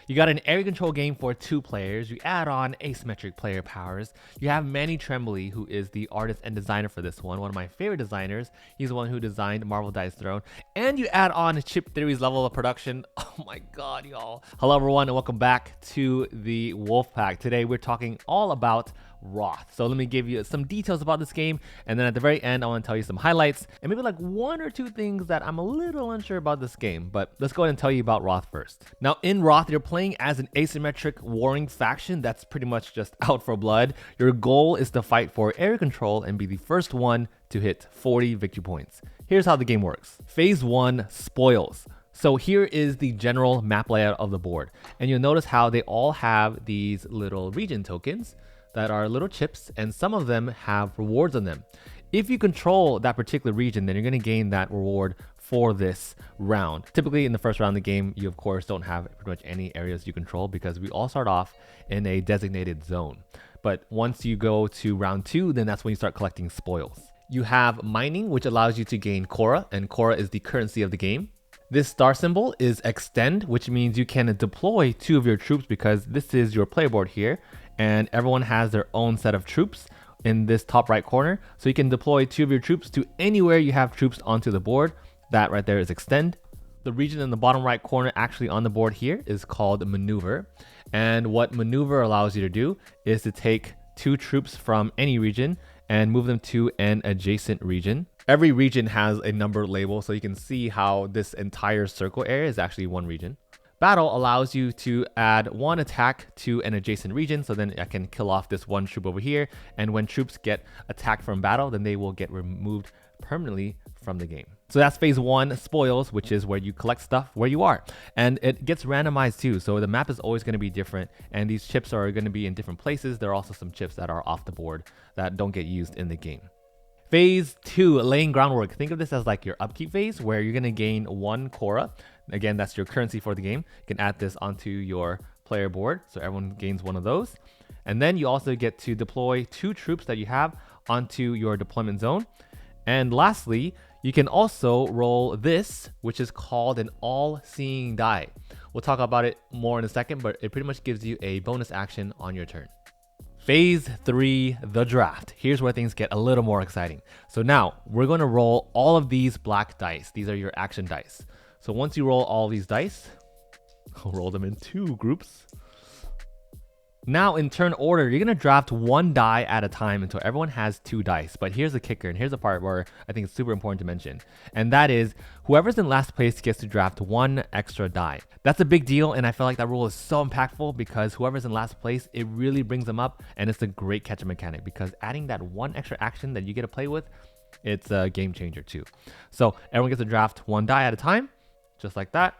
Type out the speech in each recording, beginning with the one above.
You got an area control game for 2 players. You add on asymmetric player powers. You have Manny Tremblay, who is the artist and designer for this one of my favorite designers. He's the one who designed Marvel Dice Throne. And you add on Chip Theory's level of production. Oh my god, y'all. Hello everyone and welcome back to the Wolf Pack. Today we're talking all about Wroth. So let me give you some details about this game, and then at the very end I want to tell you some highlights and maybe like 1 or 2 things that I'm a little unsure about this game. But let's go ahead and tell you about Wroth first. Now in Wroth, you're playing as an asymmetric warring faction that's pretty much just out for blood. Your goal is to fight for area control and be the first one to hit 40 victory points. Here's how the game works. Phase 1, spoils. So here is the general map layout of the board, and you'll notice how they all have these little region tokens that are little chips, and some of them have rewards on them. If you control that particular region, then you're going to gain that reward for this round. Typically in the first round of the game, you of course don't have pretty much any areas you control because we all start off in a designated zone. But once you go to round 2, then that's when you start collecting spoils. You have mining, which allows you to gain Cora, and Cora is the currency of the game. This star symbol is extend, which means you can deploy 2 of your troops because this is your player board here, and everyone has their own set of troops in this top right corner. So you can deploy 2 of your troops to anywhere you have troops onto the board. That right there is extend. The region in the bottom right corner actually on the board here is called maneuver. And what maneuver allows you to do is to take 2 troops from any region and move them to an adjacent region. Every region has a number label, so you can see how this entire circle area is actually one region. Battle allows you to add 1 attack to an adjacent region, so then I can kill off this 1 troop over here, and when troops get attacked from battle, then they will get removed permanently from the game. So that's phase 1, spoils, which is where you collect stuff where you are, and it gets randomized too, so the map is always going to be different, and these chips are going to be in different places. There are also some chips that are off the board that don't get used in the game. Phase 2, laying groundwork. Think of this as like your upkeep phase where you're going to gain 1 Cora. Again, that's your currency for the game. You can add this onto your player board, so everyone gains 1 of those. And then you also get to deploy 2 troops that you have onto your deployment zone. And lastly, you can also roll this, which is called an all-seeing die. We'll talk about it more in a second, but it pretty much gives you a bonus action on your turn. Phase 3, the draft. Here's where things get a little more exciting. So now we're going to roll all of these black dice. These are your action dice. So once you roll all these dice, I'll roll them in 2 groups. Now in turn order, you're going to draft 1 die at a time until everyone has 2 dice. But here's the kicker, and here's the part where I think it's super important to mention. And that is, whoever's in last place gets to draft 1 extra die. That's a big deal, and I feel like that rule is so impactful because whoever's in last place, it really brings them up, and it's a great catch-up mechanic because adding that 1 extra action that you get to play with, it's a game changer too. So everyone gets to draft 1 die at a time, just like that.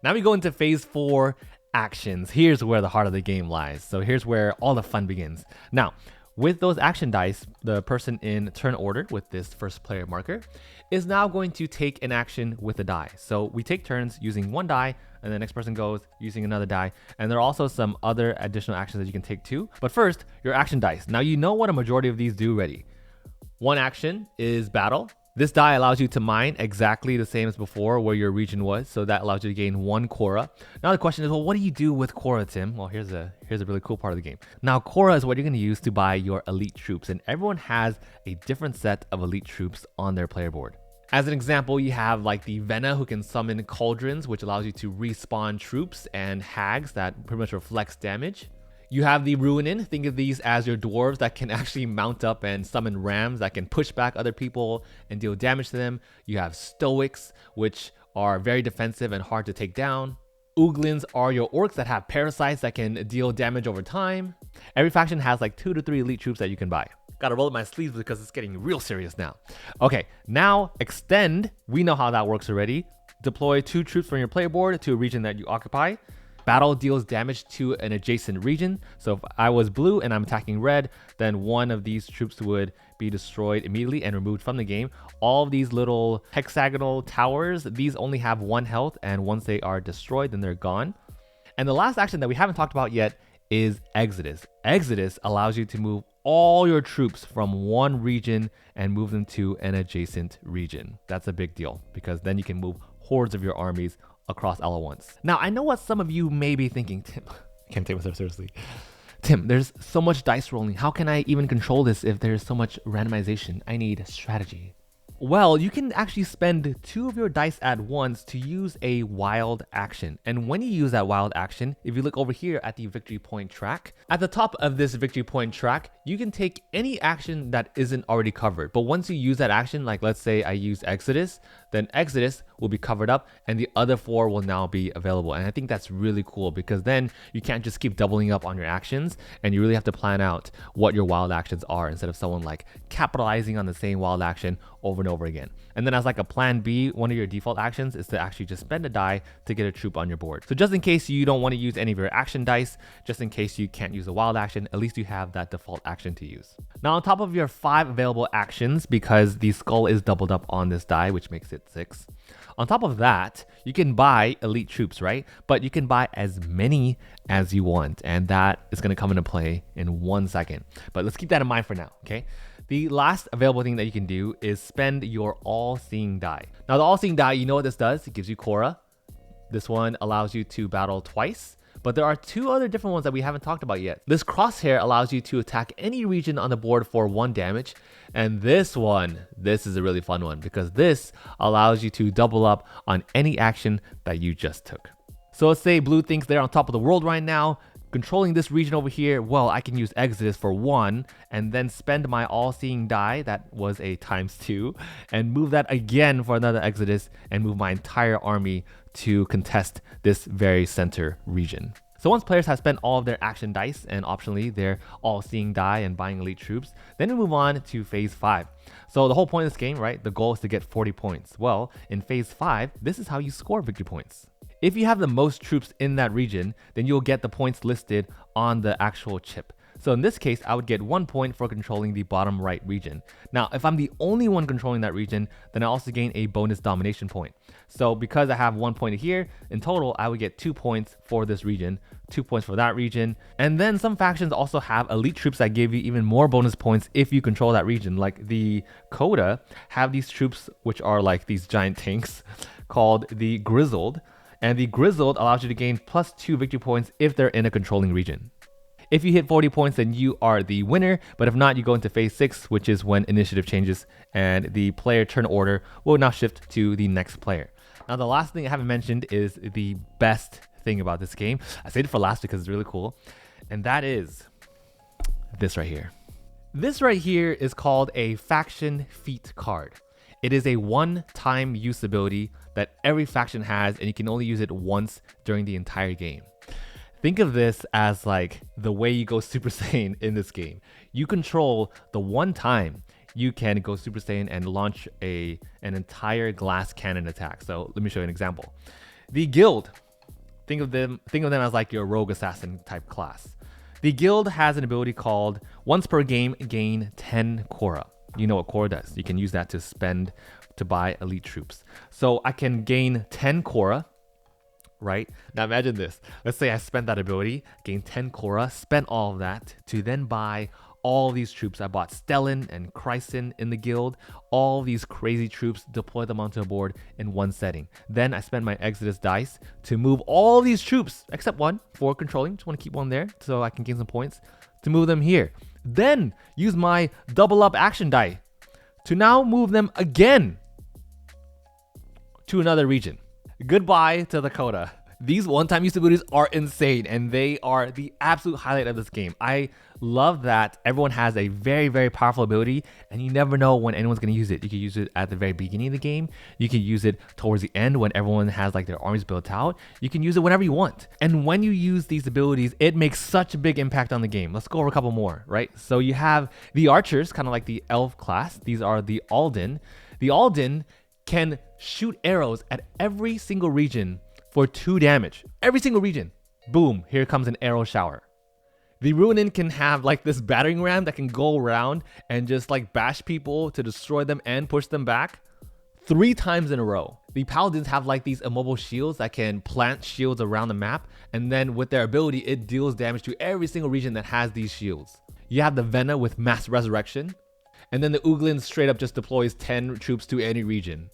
Now we go into phase 4, actions. Here's where the heart of the game lies. So here's where all the fun begins. Now, with those action dice, the person in turn order with this first player marker is now going to take an action with a die. So we take turns using 1 die, and the next person goes using another die. And there are also some other additional actions that you can take too. But first, your action dice. Now you know what a majority of these do already. 1 action is battle. This die allows you to mine exactly the same as before where your region was, so that allows you to gain 1 Cora. Now the question is, well, what do you do with Cora, Tim? Well, here's a really cool part of the game. Now Cora is what you're going to use to buy your elite troops, and everyone has a different set of elite troops on their player board. As an example, you have like the Vena who can summon cauldrons, which allows you to respawn troops, and hags that pretty much reflects damage. You have the Ruinin. Think of these as your dwarves that can actually mount up and summon rams that can push back other people and deal damage to them. You have Stoics, which are very defensive and hard to take down. Ooglins are your orcs that have parasites that can deal damage over time. Every faction has like 2 to 3 elite troops that you can buy. Gotta roll up my sleeves because it's getting real serious now. Okay, now extend. We know how that works already. Deploy 2 troops from your player board to a region that you occupy. Battle deals damage to an adjacent region. So if I was blue and I'm attacking red, then 1 of these troops would be destroyed immediately and removed from the game. All of these little hexagonal towers, these only have 1 health, and once they are destroyed, then they're gone. And the last action that we haven't talked about yet is Exodus. Exodus allows you to move all your troops from one region and move them to an adjacent region. That's a big deal because then you can move hordes of your armies across all at once. Now, I know what some of you may be thinking, Tim, I can't take myself seriously. Tim, there's so much dice rolling. How can I even control this if there's so much randomization? I need strategy. Well, you can actually spend 2 of your dice at once to use a wild action. And when you use that wild action, if you look over here at the victory point track, at the top of this victory point track, you can take any action that isn't already covered. But once you use that action, like let's say I use Exodus, then Exodus will be covered up and the other 4 will now be available. And I think that's really cool because then you can't just keep doubling up on your actions and you really have to plan out what your wild actions are instead of someone like capitalizing on the same wild action over and over again. And then as like a plan B, one of your default actions is to actually just spend a die to get a troop on your board. So just in case you don't want to use any of your action dice, just in case you can't use a wild action, at least you have that default action to use. Now on top of your 5 available actions, because the skull is doubled up on this die, which makes it 6. On top of that, you can buy elite troops, right? But you can buy as many as you want, and that is going to come into play in 1 second. But let's keep that in mind for now, okay? The last available thing that you can do is spend your all-seeing die. Now the all-seeing die, you know what this does? It gives you Korra. This one allows you to battle twice, but there are 2 other different ones that we haven't talked about yet. This crosshair allows you to attack any region on the board for 1 damage. And this one, this is a really fun one because this allows you to double up on any action that you just took. So let's say blue thinks they're on top of the world right now, controlling this region over here. Well, I can use Exodus for 1 and then spend my all-seeing die, that was a ×2, and move that again for another Exodus and move my entire army to contest this very center region. So once players have spent all of their action dice and optionally their all-seeing die and buying elite troops, then we move on to phase 5. So the whole point of this game, right, the goal is to get 40 points. Well, in phase 5, this is how you score victory points. If you have the most troops in that region, then you'll get the points listed on the actual chip. So in this case, I would get 1 point for controlling the bottom right region. Now, if I'm the only one controlling that region, then I also gain a bonus domination point. So because I have 1 point here, in total, I would get 2 points for this region, 2 points for that region. And then some factions also have elite troops that give you even more bonus points if you control that region. Like the Coda have these troops, which are like these giant tanks called the Grizzled. And the Grizzled allows you to gain +2 victory points if they're in a controlling region. If you hit 40 points, then you are the winner. But if not, you go into phase 6, which is when initiative changes and the player turn order will now shift to the next player. Now, the last thing I haven't mentioned is the best thing about this game. I saved it for last because it's really cool. And that is this right here. This right here is called a faction feat card. It is a one-time use ability that every faction has, and you can only use it once during the entire game. Think of this as like the way you go Super Saiyan in this game. You control the one time you can go Super Saiyan and launch an entire glass cannon attack. So let me show you an example. The Guild, think of them as like your rogue assassin type class. The Guild has an ability called once per game gain 10 Korra. You know what Korra does. You can use that to spend to buy elite troops. So I can gain 10 Korra, right? Now imagine this. Let's say I spent that ability, gain 10 Korra, spent all of that to then buy all these troops. I bought Stellan and Chryson in the Guild, all these crazy troops, deploy them onto a board in one setting. Then I spent my Exodus dice to move all these troops, except one for controlling. Just want to keep one there so I can gain some points to move them here. Then use my double up action die to now move them again to another region. Goodbye to the Coda. These one-time use abilities are insane and they are the absolute highlight of this game. I love that everyone has a very, very powerful ability and you never know when anyone's going to use it. You can use it at the very beginning of the game. You can use it towards the end when everyone has like their armies built out. You can use it whenever you want. And when you use these abilities, it makes such a big impact on the game. Let's go over a couple more, right? So you have the archers, kind of like the elf class. These are the Alden. The Alden can shoot arrows at every single region for 2 damage. Every single region. Boom, here comes an arrow shower. The Ruinin can have like this battering ram that can go around and just like bash people to destroy them and push them back. 3 times in a row. The paladins have like these immobile shields that can plant shields around the map, and then with their ability, it deals damage to every single region that has these shields. You have the Vena with mass resurrection, and then the Uglin straight up just deploys 10 troops to any region.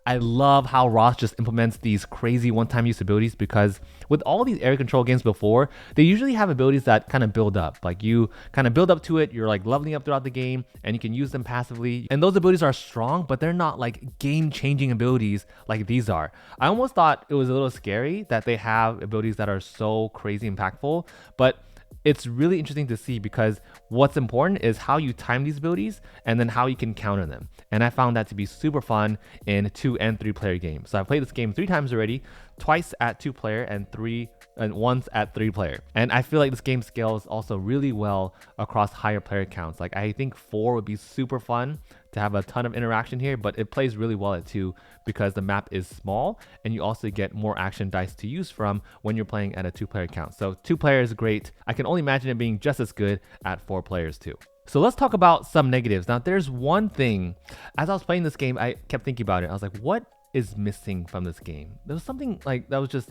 I love how Roth just implements these crazy one-time use abilities, because with all these area control games before, they usually have abilities that kind of build up. Like you kind of build up to it, you're like leveling up throughout the game, and you can use them passively. And those abilities are strong, but they're not like game-changing abilities like these are. I almost thought it was a little scary that they have abilities that are so crazy impactful, but it's really interesting to see, because what's important is how you time these abilities and then how you can counter them. And I found that to be super fun in 2 and 3 player games. So I've played this game 3 times already, twice at 2 player and once at 3 player. And I feel like this game scales also really well across higher player counts. Like I think 4 would be super fun to have a ton of interaction here, but it plays really well at 2 because the map is small and you also get more action dice to use from when you're playing at a 2 player count. So 2 players is great. I can only imagine it being just as good at 4 players too. So let's talk about some negatives. Now there's one thing, as I was playing this game, I kept thinking about it. I was like, what is missing from this game? There was something like that was just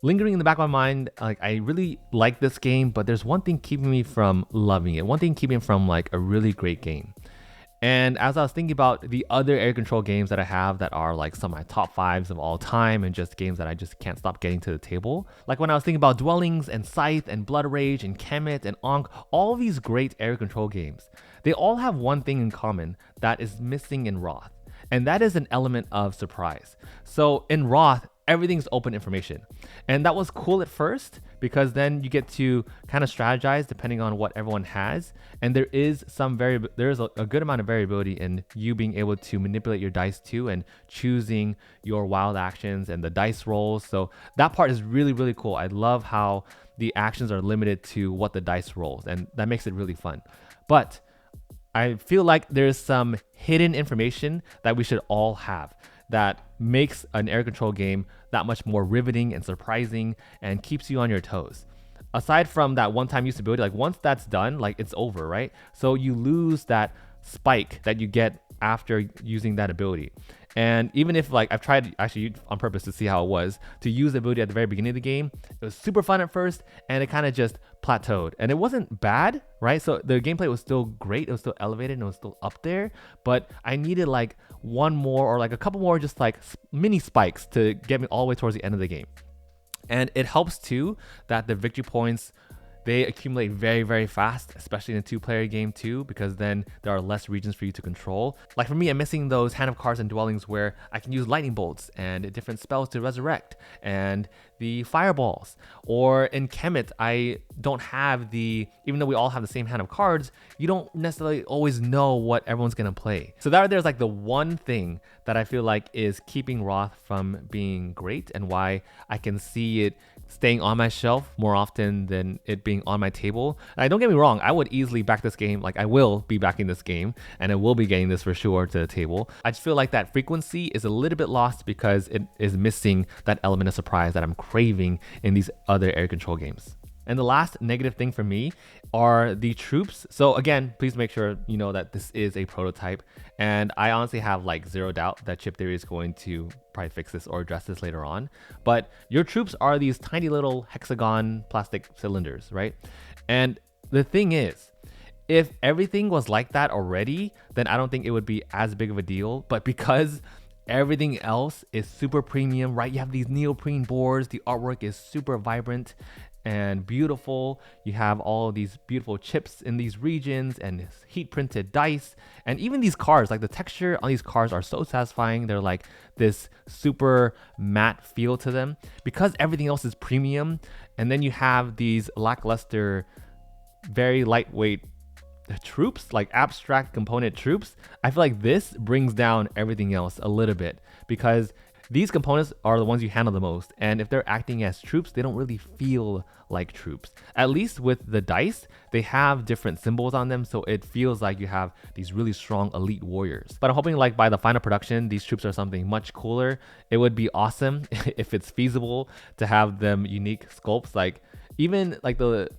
lingering in the back of my mind. Like I really like this game, but there's one thing keeping me from loving it. One thing keeping me from like a really great game. And as I was thinking about the other area control games that I have that are like some of my top 5s of all time and just games that I just can't stop getting to the table. Like when I was thinking about Dwellings and Scythe and Blood Rage and Kemet and Ankh, all these great area control games, they all have one thing in common that is missing in Wroth. And that is an element of surprise. So in Roth, everything's open information. And that was cool at first, because then you get to kind of strategize depending on what everyone has. And there is a good amount of variability in you being able to manipulate your dice too, and choosing your wild actions and the dice rolls. So that part is really, really cool. I love how the actions are limited to what the dice rolls, and that makes it really fun. But I feel like there's some hidden information that we should all have that makes an area control game that much more riveting and surprising and keeps you on your toes. Aside from that one-time use ability, like once that's done, like it's over, right? So you lose that spike that you get after using that ability. And even if like I've tried actually on purpose to see how it was to use the ability at the very beginning of the game, it was super fun at first and it kind of just plateaued, and it wasn't bad, right? So the gameplay was still great, it was still elevated and it was still up there, but I needed like one more or like a couple more just like mini spikes to get me all the way towards the end of the game. And it helps too that the victory points, they accumulate very, very fast, especially in a 2-player game too, because then there are less regions for you to control. Like for me, I'm missing those hand of cards and dwellings where I can use lightning bolts and different spells to resurrect and the fireballs. Or in Kemet, I don't have even though we all have the same hand of cards, you don't necessarily always know what everyone's gonna play. So there's like the one thing that I feel like is keeping Roth from being great, and why I can see it staying on my shelf more often than it being on my table. And don't get me wrong, I would easily back this game. Like I will be backing this game and I will be getting this for sure to the table. I just feel like that frequency is a little bit lost because it is missing that element of surprise that I'm craving in these other area control games. And the last negative thing for me are the troops. So again, please make sure you know that this is a prototype, and I honestly have like zero doubt that chip theory is going to probably fix this or address this later on. But your troops are these tiny little hexagon plastic cylinders, right? And the thing is, if everything was like that already, then I don't think it would be as big of a deal. But because everything else is super premium, right? You have these neoprene boards, the artwork is super vibrant and beautiful. You have all of these beautiful chips in these regions and heat printed dice, and even these cars, like the texture on these cars are so satisfying. They're like this super matte feel to them because everything else is premium. And then you have these lackluster, very lightweight troops, like abstract component troops. I feel like this brings down everything else a little bit, because these components are the ones you handle the most, and if they're acting as troops, they don't really feel like troops. At least with the dice, they have different symbols on them, so it feels like you have these really strong elite warriors. But I'm hoping like by the final production, these troops are something much cooler. It would be awesome if it's feasible to have them unique sculpts, like even like the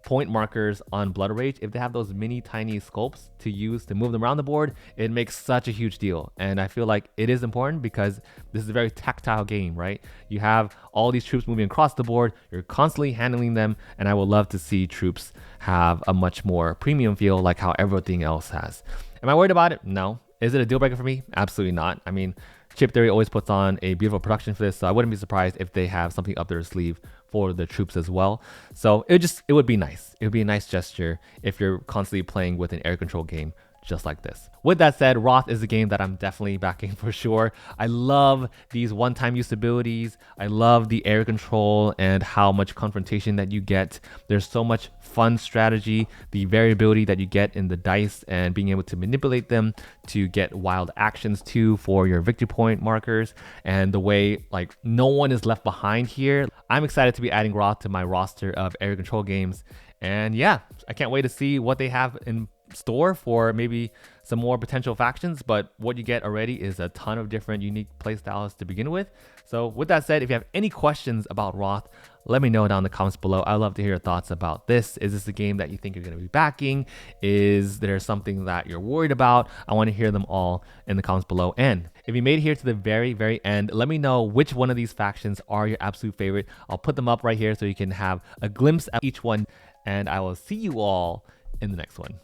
point markers on Blood Rage, if they have those mini tiny sculpts to use to move them around the board, it makes such a huge deal. And I feel like it is important because this is a very tactile game, right? You have all these troops moving across the board, you're constantly handling them, and I would love to see troops have a much more premium feel like how everything else has. Am I worried about it? No. Is it a deal breaker for me? Absolutely not. I mean, Chip Theory always puts on a beautiful production for this, so I wouldn't be surprised if they have something up their sleeve for the troops as well. So it would be nice. It would be a nice gesture if you're constantly playing with an air control game just like this. With that said, Wroth is a game that I'm definitely backing for sure. I love these one-time use abilities. I love the air control and how much confrontation that you get. There's so much fun strategy, the variability that you get in the dice and being able to manipulate them to get wild actions too for your victory point markers, and the way like no one is left behind here. I'm excited to be adding Roth to my roster of air control games. And yeah, I can't wait to see what they have in store for maybe some more potential factions, but what you get already is a ton of different unique playstyles to begin with. So with that said, if you have any questions about Roth, let me know down in the comments below. I'd love to hear your thoughts about this. Is this a game that you think you're going to be backing? Is there something that you're worried about? I want to hear them all in the comments below. And if you made it here to the very end, let me know which one of these factions are your absolute favorite. I'll put them up right here so you can have a glimpse at each one, and I will see you all in the next one.